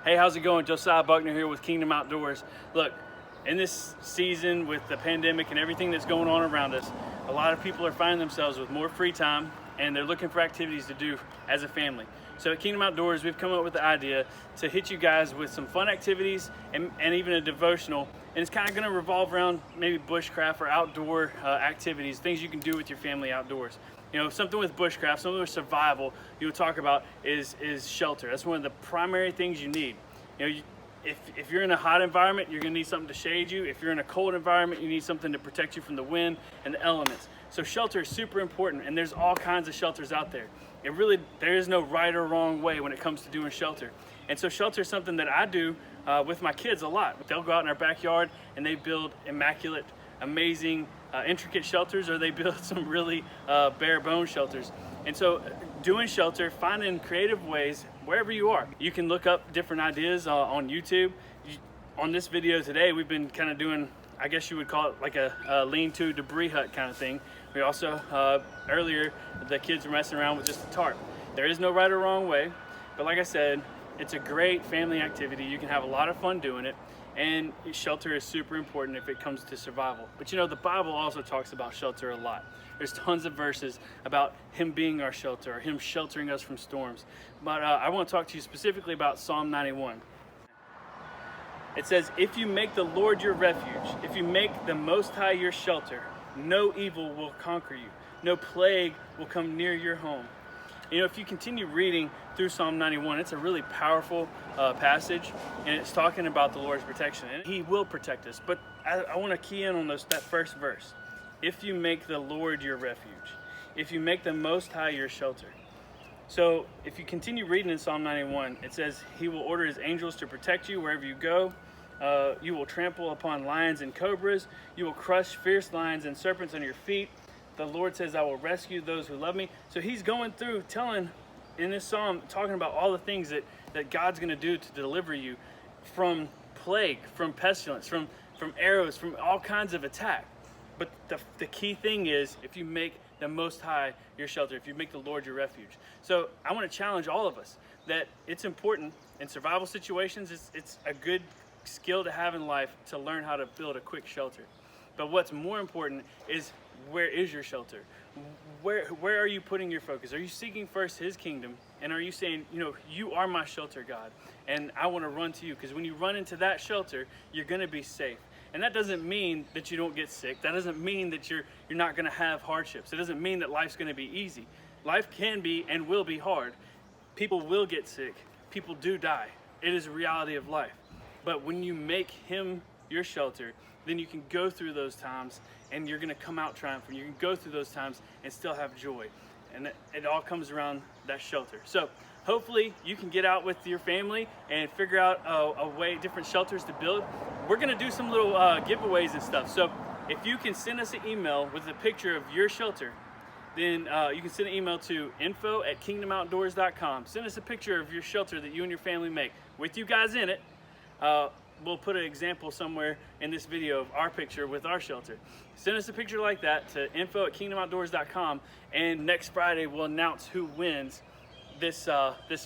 Hey, how's it going? Josiah Buckner here with Kingdom Outdoors. Look, in this season with the pandemic and everything that's going on around us, a lot of people are finding themselves with more free time and they're looking for activities to do as a family. So at Kingdom Outdoors, we've come up with the idea to hit you guys with some fun activities and even a devotional. And it's kind of going to revolve around maybe bushcraft or outdoor activities, things you can do with your family outdoors. You know, something with bushcraft, something with survival you'll talk about is shelter. That's one of the primary things you need. You know, if you're in a hot environment, you're gonna need something to shade you. If you're in a cold environment, you need something to protect you from the wind and the elements. So shelter is super important, and there's all kinds of shelters out there. There is no right or wrong way when it comes to doing shelter. And so shelter is something that I do with my kids a lot. They'll go out in our backyard and they build immaculate, amazing, intricate shelters, or they build some really bare bone shelters. And so doing shelter, finding creative ways wherever you are. You can look up different ideas on YouTube. On this video today, we've been kind of doing, I guess you would call it like a lean-to debris hut kind of thing. We also, earlier, the kids were messing around with just a tarp. There is no right or wrong way, but like I said, it's a great family activity. You can have a lot of fun doing it, and shelter is super important if it comes to survival. But you know, the Bible also talks about shelter a lot. There's tons of verses about Him being our shelter, or Him sheltering us from storms. But I want to talk to you specifically about Psalm 91. It says, if you make the Lord your refuge, if you make the Most High your shelter, no evil will conquer you, no plague will come near your home. You know, if you continue reading through Psalm 91, it's a really powerful passage, and it's talking about the Lord's protection. And He will protect us. But I want to key in on that first verse. If you make the Lord your refuge, if you make the Most High your shelter. So if you continue reading in Psalm 91, it says, He will order His angels to protect you wherever you go. You will trample upon lions and cobras. You will crush fierce lions and serpents on your feet. The Lord says, I will rescue those who love me. So He's going through telling in this psalm, talking about all the things that God's going to do to deliver you from plague, from pestilence, from arrows, from all kinds of attack. But the key thing is, if you make the Most High your shelter, if you make the Lord your refuge. So I want to challenge all of us that it's important in survival situations. It's a good skill to have in life to learn how to build a quick shelter. But what's more important is, where is your shelter? Where are you putting your focus? Are you seeking first His kingdom? And are you saying, you know, you are my shelter, God, and I want to run to you? Because when you run into that shelter, you're going to be safe. And that doesn't mean that you don't get sick. That doesn't mean that you're not going to have hardships. It doesn't mean that life's going to be easy. Life can be and will be hard. People will get sick. People do die. It is a reality of life. But when you make Him your shelter, then you can go through those times and you're going to come out triumphant. You can go through those times and still have joy. And it all comes around that shelter. So hopefully you can get out with your family and figure out a way, different shelters to build. We're going to do some little giveaways and stuff. So if you can send us an email with a picture of your shelter, then you can send an email to info@kingdomoutdoors.com. Send us a picture of your shelter that you and your family make with you guys in it. We'll put an example somewhere in this video of our picture with our shelter. Send us a picture like that to info@kingdomoutdoors.com, and next Friday we'll announce who wins this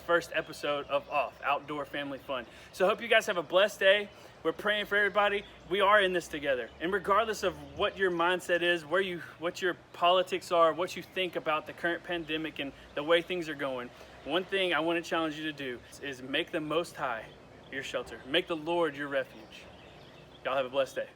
first episode of Off, Outdoor Family Fun. So I hope you guys have a blessed day. We're praying for everybody. We are in this together. And regardless of what your mindset is, what your politics are, what you think about the current pandemic and the way things are going, one thing I want to challenge you to do is make the Most High your shelter. Make the Lord your refuge. Y'all have a blessed day.